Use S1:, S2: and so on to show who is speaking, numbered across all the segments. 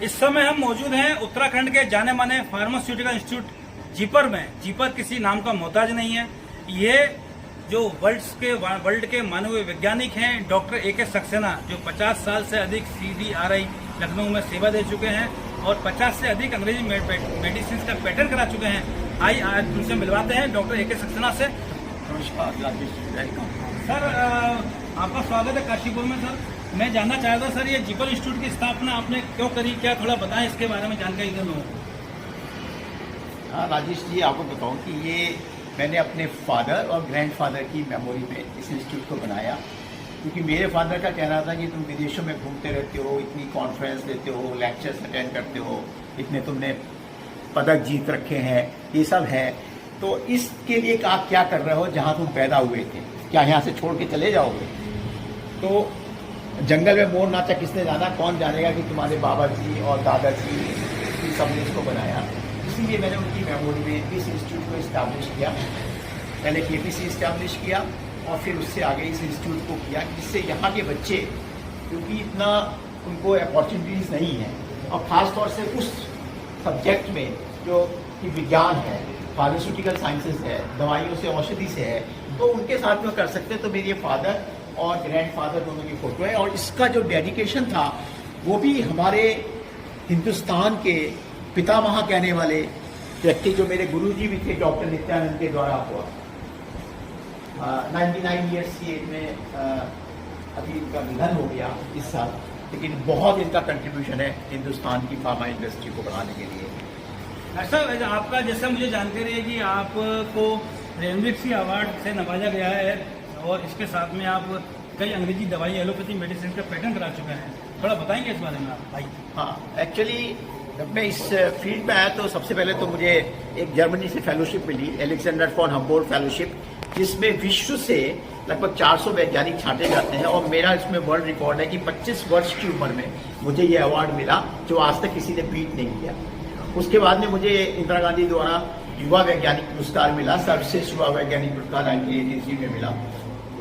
S1: इस समय हम मौजूद हैं उत्तराखंड के जाने माने फार्मास्यूटिकल इंस्टीट्यूट जीपर में। जीपर किसी नाम का मोहताज नहीं है। ये जो वर्ल्ड के माने हुए वैज्ञानिक हैं डॉक्टर ए.के. सक्सेना, जो 50 साल से अधिक CDRI लखनऊ में सेवा दे चुके हैं और 50 से अधिक अंग्रेजी मेडिसिन का पेटेंट करा चुके हैं। आज उनसे मिलवाते हैं डॉक्टर ए.के. सक्सेना से। सर आपका स्वागत है काशीपुर में। सर मैं जानना चाहता सर, ये जीपर इंस्टीट्यूट की स्थापना आपने क्यों करी, क्या थोड़ा बताएं इसके बारे में जानकारी दें लोगों को।
S2: हाँ राजेश जी, आपको बताऊं कि ये मैंने अपने फादर और ग्रैंडफादर की मेमोरी में इस इंस्टीट्यूट को बनाया, क्योंकि मेरे फादर का कहना था कि तुम विदेशों में घूमते रहते हो, इतनी कॉन्फ्रेंस देते हो, लेक्चर्स अटेंड करते हो, इतने तुमने पदक जीत रखे हैं, ये सब है, तो इसके लिए आप क्या कर रहे हो जहाँ तुम पैदा हुए थे, क्या यहाँ से छोड़ के चले जाओगे? तो जंगल में मोर नाचा किसने जाना, कौन जानेगा कि तुम्हारे बाबा जी और दादाजी सबने इसको बनाया। इसीलिए मैंने उनकी मेमोरी में इस इंस्टीट्यूट को इस्टेब्लिश किया। पहले KPC इस्टेब्लिश किया और फिर उससे आगे इस इंस्टीट्यूट को किया, जिससे यहाँ के बच्चे, क्योंकि इतना उनको अपॉर्चुनिटीज़ नहीं है, और ख़ास तौर से उस सब्जेक्ट में जो कि विज्ञान है, फार्मास्यूटिकल साइंसेज है, दवाइयों से औषधि से है, तो उनके साथ में कर सकते हैं। तो मेरे फादर और ग्रैंडफादर दोनों की फोटो है, और इसका जो डेडिकेशन था वो भी हमारे हिंदुस्तान के पितामह कहने वाले व्यक्ति, जो मेरे गुरुजी भी थे, डॉक्टर नित्यानंद के द्वारा हुआ। 99 ईयर्स की एज में अभी इनका निधन हो गया इस साल, लेकिन बहुत इनका कंट्रीब्यूशन है हिंदुस्तान की फार्मा इंडस्ट्री को बढ़ाने के लिए।
S1: सर आपका जैसा मुझे जानकारी है कि आपको रेमडेसिविर अवार्ड से नवाजा गया है, और इसके साथ में आप कई अंग्रेजी दवाई एलोपैथी मेडिसिन का पेटेंट करा चुके हैं। थोड़ा बताएंगे इस बारे में आप भाई।
S2: हाँ, एक्चुअली जब मैं इस फील्ड में आया तो सबसे पहले तो मुझे एक जर्मनी से फेलोशिप मिली, अलेक्जेंडर फॉन हम्बोल्ट फेलोशिप, जिसमें विश्व से लगभग 400 वैज्ञानिक छांटे जाते हैं, और मेरा इसमें वर्ल्ड रिकॉर्ड है कि 25 वर्ष की उम्र में मुझे ये अवार्ड मिला, जो आज तक किसी ने बीट नहीं किया। उसके बाद में मुझे इंदिरा गांधी द्वारा युवा वैज्ञानिक पुरस्कार मिला, सर्वश्रेष्ठ युवा वैज्ञानिक पुरस्कार 1983 में मिला।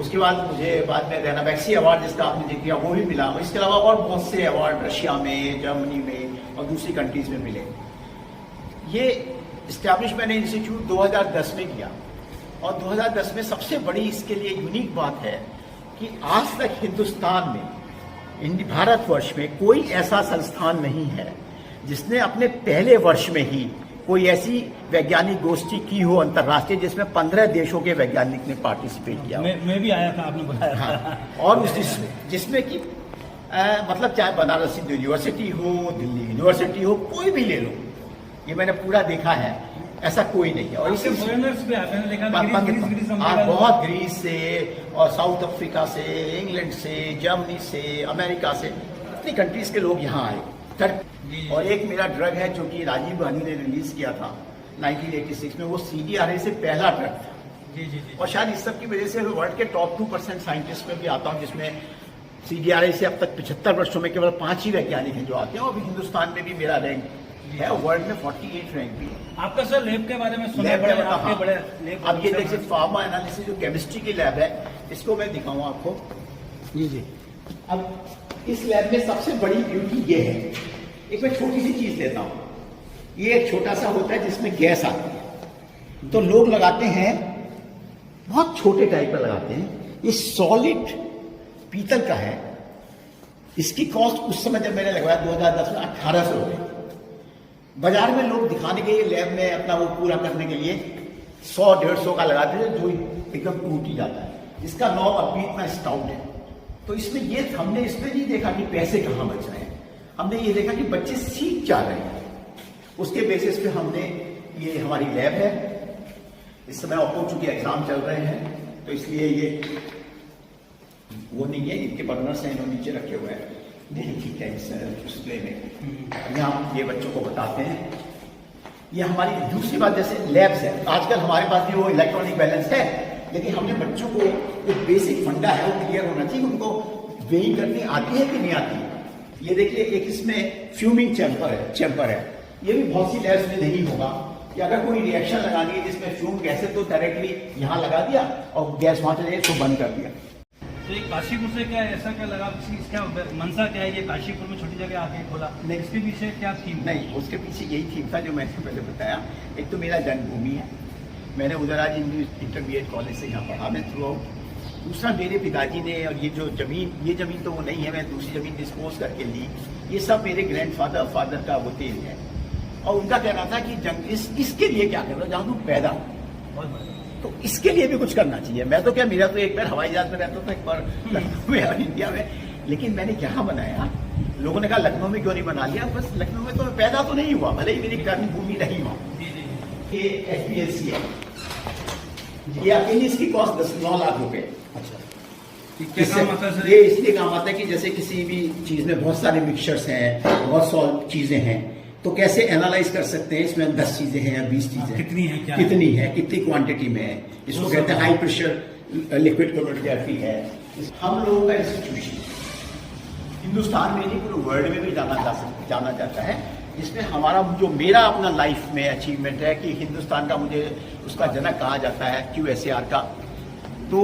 S2: उसके बाद मुझे बाद में रैनाबैक्सी अवार्ड, जिसका आपने जिक्र किया, वो भी मिला। इसके अलावा और बहुत से अवार्ड रशिया में, जर्मनी में और दूसरी कंट्रीज में मिले। ये इस्टेब्लिश मैंने इंस्टीट्यूट 2010 में किया, और 2010 में सबसे बड़ी इसके लिए यूनिक बात है कि आज तक हिंदुस्तान में, भारतवर्ष में कोई ऐसा संस्थान नहीं है जिसने अपने पहले वर्ष में ही कोई ऐसी वैज्ञानिक गोष्ठी की हो अंतर्राष्ट्रीय, जिसमें 15 देशों के वैज्ञानिक ने पार्टिसिपेट किया।
S1: मैं भी आया था, आपने बताया।
S2: हाँ, और जिसमें कि मतलब चाहे बनारस यूनिवर्सिटी हो, दिल्ली यूनिवर्सिटी हो, कोई भी ले लो, ये मैंने पूरा देखा है, ऐसा कोई नहीं है। और इसे
S1: भी आते हैं, देखा
S2: बहुत ग्रीस से और साउथ अफ्रीका से, इंग्लैंड से, जर्मनी से, अमेरिका से, इतनी कंट्रीज के लोग यहाँ आए। और एक मेरा ड्रग है जो कि राजीव गांधी ने रिलीज किया था 1986 में, वो CDRI से पहला ड्रग था। और शायद इस सब की वजह से वर्ल्ड के टॉप 2% साइंटिस्ट में भी आता हूँ, जिसमें CDRI से अब तक 75 वर्षों में केवल 5 ही वैज्ञानिक हैं जो आते हैं। और अभी हिंदुस्तान में भी मेरा रैंक है, वर्ल्ड में 48 रैंक भी है।
S1: आपका सर लैब के बारे में सुना है?
S2: अब ये देखिए, फार्मा एनालिसिस जो केमिस्ट्री की लैब है, इसको मैं दिखाऊँ आपको। जी अब इस लैब में सबसे बड़ी ब्यूटी ये है, एक मैं छोटी सी चीज देता हूं। ये एक छोटा सा होता है जिसमें गैस आती है, तो लोग लगाते हैं, बहुत छोटे टाइप का लगाते हैं। ये सॉलिड पीतल का है। इसकी कॉस्ट उस समय जब मैंने लगवाया 2010 में 1800 रुपये। बाजार में लोग दिखाने के लिए, लैब में अपना वो पूरा करने के लिए 100-150 का लगाते हैं, जो एकदम टूट ही जाता है। इसका नॉब अब भी इतना स्टाउट है। तो इसमें ये हमने इसमें नहीं देखा कि पैसे कहाँ बच रहे हैं, हमने ये देखा कि बच्चे सीख जा रहे हैं। उसके बेसिस पे हमने, ये हमारी लैब है, इस समय हो चुके एग्जाम चल रहे हैं, तो इसलिए ये वो नहीं है, इनके बर्नर्स हैं, इन्होंने नीचे रखे हुए हैं। नहीं ठीक है, इस डिस्प्ले में यहाँ ये बच्चों को बताते हैं। ये हमारी दूसरी बात, जैसे लैब्स है, आजकल हमारे पास भी वो इलेक्ट्रॉनिक बैलेंस है, लेकिन हमने बच्चों को जो बेसिक फंडा है वो क्लियर होना चाहिए, उनको वेइंग करनी आती है कि नहीं आती। ये देखिए, एक इसमें फ्यूमिंग चैम्बर है। ये भी बहुत सी लैब्स में नहीं होगा कि अगर कोई रिएक्शन लगानी है जिसमें फ्यूम गैस है, तो डायरेक्टली यहाँ लगा दिया और गैस वहां चले, इसको बंद कर दिया।
S1: तो ये काशीपुर से क्या ऐसा क्या लगा, क्या मनसा क्या है ये काशीपुर में छोटी जगह आके खोला?
S2: नहीं,
S1: इसके पीछे क्या थीम?
S2: नहीं, उसके पीछे यही थीम था जो मैंने पहले बताया। एक तो मेरा जन्मभूमि है, मैंने उधर आज इंटरमीडिएट कॉलेज से यहाँ पढ़ा मैं थ्रू आउट। दूसरा मेरे पिताजी ने, और ये ज़मीन तो वो नहीं है, मैं दूसरी ज़मीन डिस्पोज करके ली। ये सब मेरे ग्रैंडफादर फादर का वो तेल है। और उनका कहना था कि इसके लिए क्या करना, जहाँ तुम पैदा हो
S1: बहुत बढ़िया।
S2: तो इसके लिए भी कुछ करना चाहिए। मैं तो क्या, मेरा तो एक बार हवाई जहाज में रहता था, एक बार लखनऊ में और इंडिया में, लेकिन मैंने क्या बनाया, लोगों ने कहा लखनऊ में क्यों नहीं बना लिया। बस लखनऊ में तो मैं पैदा तो नहीं हुआ, भले ही मेरी कर्मभूमि रही वहाँ। ये HPLC है, ये अकेली इसकी कॉस्ट 9 लाख रुपए।
S1: अच्छा, क्या काम आता है सर?
S2: ये इसलिए काम आता है कि जैसे किसी भी चीज में बहुत सारे मिक्सचर्स हैं, बहुत सॉल्व चीजें हैं, तो कैसे एनालाइज कर सकते हैं इसमें 10 चीजें हैं या 20 चीजें
S1: कितनी है, क्या
S2: कितनी है, कितनी क्वांटिटी में है। इसको कहते हैं हाई प्रेशर लिक्विड क्रोमेटोग्राफी है। हम लोगों का इंस्टीट्यूशन हिंदुस्तान में नहीं पूरे वर्ल्ड में भी जाना जाता है, जिसमें हमारा जो मेरा अपना लाइफ में अचीवमेंट है कि हिंदुस्तान का मुझे उसका जनक कहा जाता है QSAR का। तो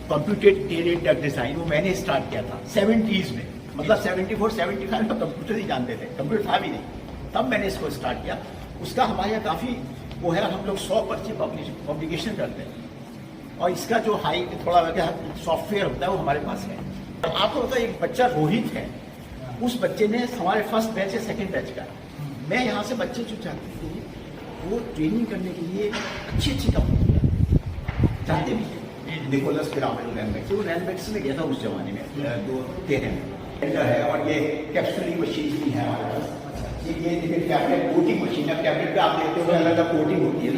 S2: कंप्यूटेड ड्रग डिजाइन वो मैंने स्टार्ट किया था 70s में, मतलब 74-75 में कंप्यूटर ही जानते थे, कंप्यूटर था भी नहीं, तब मैंने इसको स्टार्ट किया। उसका हमारे यहाँ काफ़ी वो है, हम लोग 100 पर्ची पब्लिकेशन करते हैं, और इसका जो हाई थोड़ा सॉफ्टवेयर होता है वो हमारे पास है। आपको पता है एक बच्चा रोहित है, उस बच्चे ने हमारे फर्स्ट बैच या सेकेंड बैच का, मैं यहाँ से बच्चे जो चाहते थे वो ट्रेनिंग करने के लिए अच्छी कंपनी चाहते भी थे। निकोलस पिरामिड रैनबैक्स, वो रैनबैक्स में गया था उस जमाने में 2013 में है। और ये कैप्सूलिंग मशीन भी है हमारे पास। ये देखिए कैबिनेट कोटिंग मशीन है, कैबिनेट पे आप देखते हो अलग अलग कोटिंग होती है।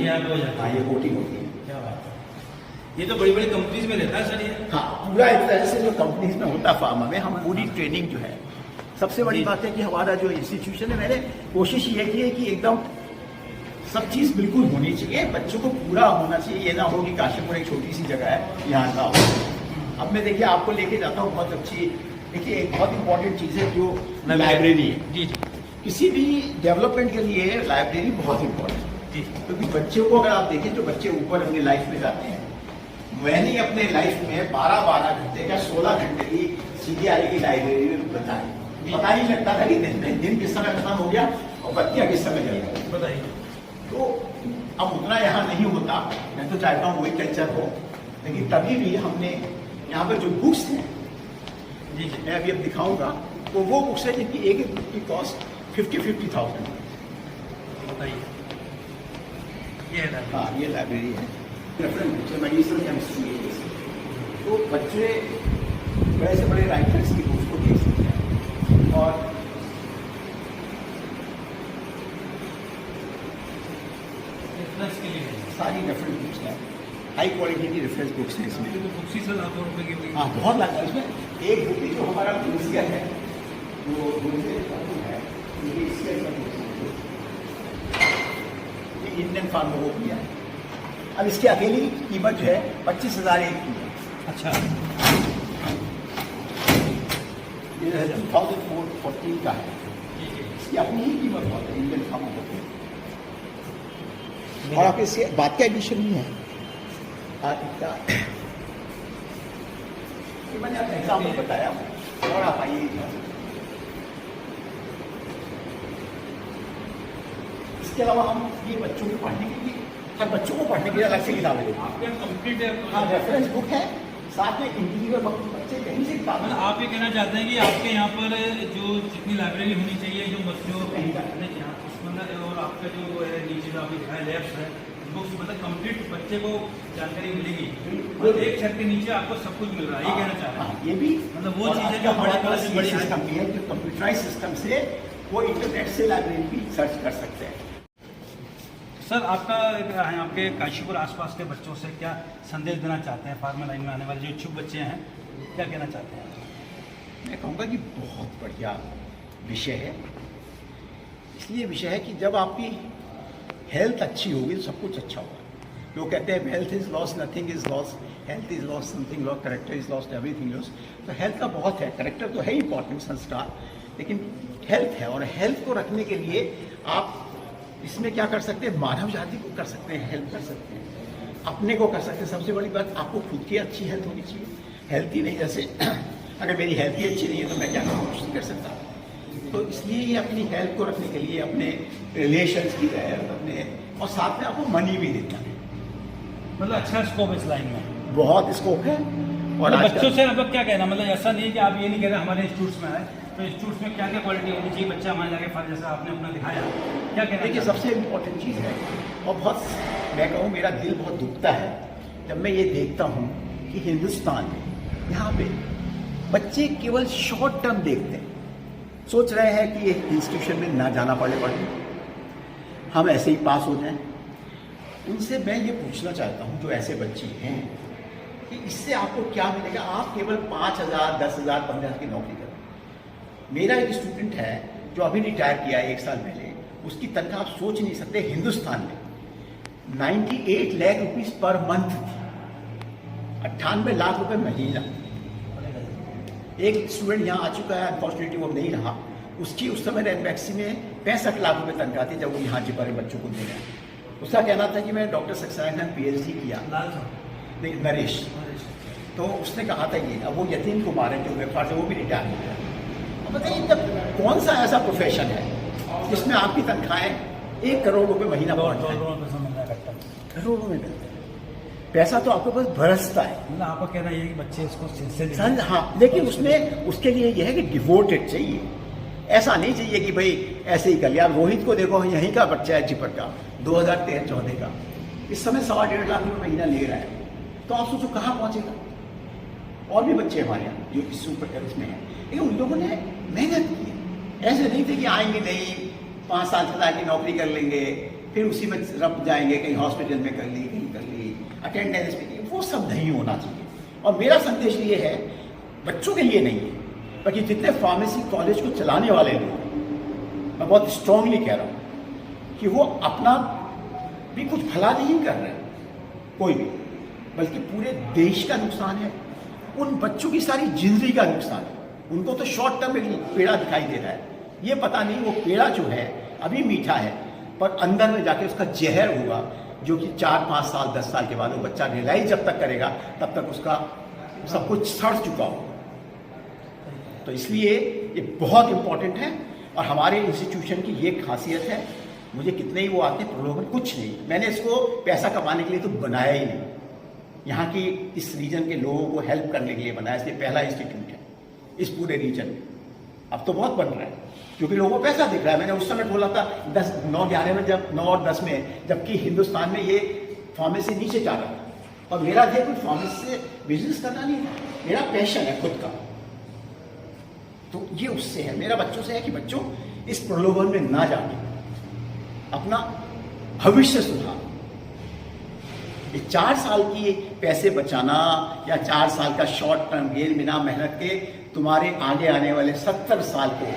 S2: हाँ, ये कोटिंग होती है।
S1: क्या बात है, ये तो बड़ी बड़ी कंपनीज में रहता है सर ये?
S2: हाँ, पूरा एक तरह से जो कंपनीज में होता है फार्मा में, हम पूरी ट्रेनिंग जो है। सबसे बड़ी बात है कि हमारा जो इंस्टीट्यूशन है, मैंने कोशिश ये की है कि एकदम सब चीज़ बिल्कुल होनी चाहिए, बच्चों को पूरा होना चाहिए। ये ना हो कि काशीपुर एक छोटी सी जगह है यहाँ का हो। अब मैं देखिए आपको लेके जाता हूँ बहुत अच्छी, देखिए एक बहुत इंपॉर्टेंट चीज़ है जो लाइब्रेरी है।
S1: जी जी,
S2: किसी भी डेवलपमेंट के लिए लाइब्रेरी बहुत इंपॉर्टेंट है, क्योंकि बच्चों को अगर आप देखें जो बच्चे ऊपर अपनी लाइफ में जाते हैं, मैंने अपने लाइफ में 12-12 घंटे का 16 घंटे की CBI की लाइब्रेरी में बताई। पता ही लगता था कि दिन किस समय खत्म हो गया और बत्तियां किस समय जल गई।
S1: बताइए।
S2: तो अब उतना यहाँ नहीं होता, मैं तो चाहता हूँ वही कल्चर हो, लेकिन तभी भी हमने यहाँ पर जो बुक्स हैं,
S1: जी जी,
S2: मैं अभी अब दिखाऊंगा, तो वो बुक्स है जिनकी एक एक बुक की कॉस्ट 50,000।
S1: बताइए। ये है
S2: हाँ, ये लाइब्रेरी है, रेफरेंस बुक्स है, मेडिसिन केमिस्ट्री। तो बच्चे बड़े से बड़े राइटर्स की बुक्स को देख सकते हैं। और
S1: रेफरेंस के लिए
S2: सारी रेफरेंस बुक्स हैं, हाई क्वालिटी की रेफरेंस बुक्स हैं इसमें।
S1: तो बुक्स ही सर लाखों रुपए की होगी।
S2: हाँ, बहुत लगता है इसमें। एक बुक जो हमारा म्यूजियम है, वो है, ये इंडियन फार्माकोपिया है। अब इसकी अकेली कीमत जो है 25,000 एक की है।
S1: अच्छा,
S2: ये 2014 का है, इसकी अपनी ही कीमत बहुत है इंडियन फार्माकोपिया। और आपके इसके बात का एडिशन नहीं है, ये मैंने अपने एग्जाम्पल बताया। और आप आइए, इसके अलावा हम ये बच्चों को पढ़ने के लिए, हर बच्चों को पढ़ने के लिए अलग से किताबें देते हैं।
S1: आपके यहाँ कंप्लीट है?
S2: हाँ, रेफरेंस बुक है, साथ में इंडिविजुअल बच्चे कहीं से किताब।
S1: मतलब आप ये कहना चाहते हैं कि आपके यहाँ पर जो जितनी लाइब्रेरी होनी चाहिए, जो बच्चों और आपका जो है नीचे जो अभी है लैब्स है, बुक्स, मतलब कंप्लीट बच्चे को जानकारी मिलेगी, मतलब एक छत के नीचे आपको सब कुछ मिल रहा है, ये कहना चाह रहे हैं?
S2: ये भी
S1: मतलब वो चीज़ें जो
S2: हमारे
S1: बड़े
S2: पास
S1: से
S2: ये
S1: बड़ी
S2: सिस्टम भी है कि कंप्यूटराइज सिस्टम से वो इंटरनेट से लाइब्रेरी भी सर्च कर सकते हैं।
S1: सर, आपका आपके काशीपुर आसपास के बच्चों से क्या संदेश देना चाहते हैं? फार्मा लाइन में आने वाले जो इच्छुक बच्चे हैं, क्या कहना चाहते हैं?
S2: मैं कहूँगा कि बहुत बढ़िया विषय है। इसलिए विषय है कि जब आपकी हेल्थ अच्छी होगी तो सब कुछ अच्छा होगा। लोग कहते हैं health is loss, nothing is loss, health is loss, something loss, character is loss, everything loss. तो हेल्थ का बहुत है, करेक्टर तो है इंपॉर्टेंट संस्कार, लेकिन हेल्थ है। और हेल्थ को रखने के लिए आप इसमें क्या कर सकते हैं, मानव जाति को कर सकते हैं, हेल्प कर सकते हैं, अपने को कर सकते हैं। सबसे बड़ी बात, आपको खुद की अच्छी हेल्थ होनी चाहिए, हेल्थी नहीं, जैसे अगर मेरी हेल्थ ही अच्छी नहीं है तो मैं क्या करूँ, कुछ नहीं कर सकता। तो इसलिए ये अपनी हेल्थ को रखने के लिए अपने रिलेशंस की हेल्थ अपने, और साथ में आपको मनी भी देता है।
S1: मतलब अच्छा स्कोप इस लाइन में,
S2: बहुत स्कोप है। और
S1: मतलब
S2: आजकल-
S1: बच्चों से मतलब क्या कहना, मतलब ऐसा नहीं है कि आप ये नहीं कह रहे हमारे इंस्टीट्यूट्स में आए, तो इंस्टीट्यूट्स में क्या क्या क्वालिटी होनी चाहिए, बच्चा हमारे लगे फल जैसा आपने अपना दिखाया, क्या कहना
S2: देखिए
S1: चाहते हैं?
S2: सबसे इम्पोर्टेंट चीज़ है, और बहुत, मैं कहूँ मेरा दिल बहुत दुखता है जब मैं ये देखता हूँ कि हिंदुस्तान में यहाँ पे बच्चे केवल शॉर्ट टर्म देखते हैं, सोच रहे हैं कि ये इंस्टीट्यूशन में ना जाना पड़े, हम ऐसे ही पास हो जाएं। उनसे मैं ये पूछना चाहता हूँ जो ऐसे बच्चे हैं कि इससे आपको क्या मिलेगा, आप केवल 5,000, 10,000, 15,000 की नौकरी करें। मेरा एक स्टूडेंट है जो अभी रिटायर किया है 1 साल पहले, उसकी तनख्वाह आप सोच नहीं सकते हिंदुस्तान में 98 लाख रुपीस पर मंथ थी, 98 लाख रुपए महीना। एक स्टूडेंट यहाँ आ चुका है, अनफॉर्चुनेटली वो नहीं रहा, उसकी उस समय रैनबैक्सी में 65 लाख रुपए तनख्वाह थी जब वो यहाँ जिपर बच्चों को दे रहा है। उसका कहना था कि मैं डॉक्टर सक्सेना ने PhD किया, नहीं नरेश, तो उसने कहा था ये, अब वो यतीम कुमार है जो व्यापार से वो भी रिटायर हो गया। अब बताइए तब कौन सा ऐसा प्रोफेशन है जिसमें आपकी तनख्वाहें 1 करोड़ रुपए महीना पहुंच जाए, करोड़ों में मिलते हैं, पैसा तो आपके पास बरसता है।
S1: मतलब आपका कहना ये है कि बच्चे इसको सिलसिले
S2: सर हाँ, लेकिन उसमें उसके लिए यह है कि डिवोटेड चाहिए, ऐसा नहीं चाहिए कि भाई ऐसे ही कर लिया। आप रोहित को देखो, यहीं का बच्चा है जिपर का, 2013-14 का, इस समय 1.25 लाख रुपये महीना ले रहा है, तो आप सोचो कहाँ पहुँचेगा। और भी बच्चे हमारे यहाँ जो इस सुपर इसमें हैं, लेकिन उन लोगों ने मेहनत की, ऐसे नहीं थे कि आएंगे नहीं 5-7 हज़ार की नौकरी कर लेंगे फिर उसी में रप जाएंगे, कहीं हॉस्पिटल में कर ली, कहीं कर ली, अटेंडेंस में नहीं, वो सब नहीं होना चाहिए। और मेरा संदेश ये है, बच्चों के लिए नहीं है, बल्कि जितने फार्मेसी कॉलेज को चलाने वाले लोग, मैं बहुत स्ट्रांगली कह रहा हूँ कि वो अपना भी कुछ भला नहीं कर रहे कोई भी, बल्कि पूरे देश का नुकसान है, उन बच्चों की सारी जिंदगी का नुकसान है। उनको तो शॉर्ट टर्म में पेड़ा दिखाई दे रहा है, ये पता नहीं वो पेड़ा जो है अभी मीठा है, पर अंदर में जाके उसका जहर होगा, जो कि 4-5 साल 10 साल के बाद वो बच्चा रियलाइज जब तक करेगा तब तक उसका सब कुछ सड़ चुका होगा। तो इसलिए ये बहुत इंपॉर्टेंट है, और हमारे इंस्टीट्यूशन की ये खासियत है, मुझे कितने ही वो आते हैं प्रलोभन, कुछ नहीं, मैंने इसको पैसा कमाने के लिए तो बनाया ही नहीं, यहाँ की इस रीजन के लोगों को हेल्प करने के लिए बनाया, इसलिए पहला इंस्टीट्यूट है इस पूरे रीजन में। अब तो बहुत बन रहा है क्योंकि लोगों को पैसा दिख रहा है। मैंने उस समय बोला था 9-11 में, जब 9 और 10 में, जबकि हिंदुस्तान में ये फार्मेसी नीचे जा रहा था, और मेरा ध्येय कोई फार्मेसी से बिजनेस करना नहीं था, मेरा पैशन है खुद का। तो ये उससे है, मेरा बच्चों से है कि बच्चों इस प्रलोभन में ना जाके अपना भविष्य सुधार। ये 4 साल की पैसे बचाना या 4 साल का शॉर्ट टर्म गेन बिना मेहनत के तुम्हारे आगे आने वाले 70 साल को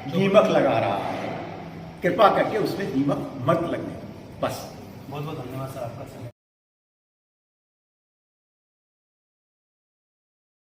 S2: दीमक लगा रहा है। कृपा करके उसमें दीमक मत लगने, बस।
S1: बहुत बहुत धन्यवाद सर आपका समय।